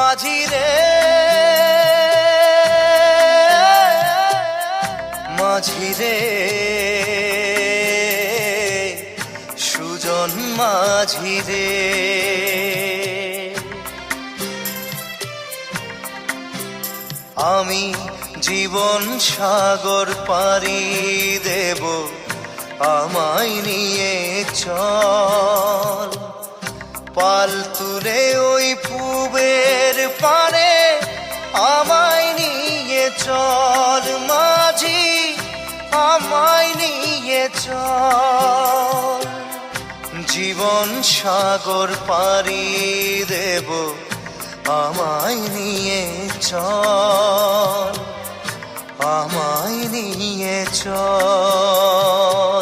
মাঝি রে মাঝি রে সুজন মাঝি রে আমি জীবন সাগর পাড়ি দেব আমায় নিয়ে চল পাল তুলে ওই পুবের পারে আমায় নিয়ে চল মাঝি আমায় নিয়ে চল জীবন সাগর পাড়ি দেব আমায় নিয়ে চল আমায় নিয়ে চল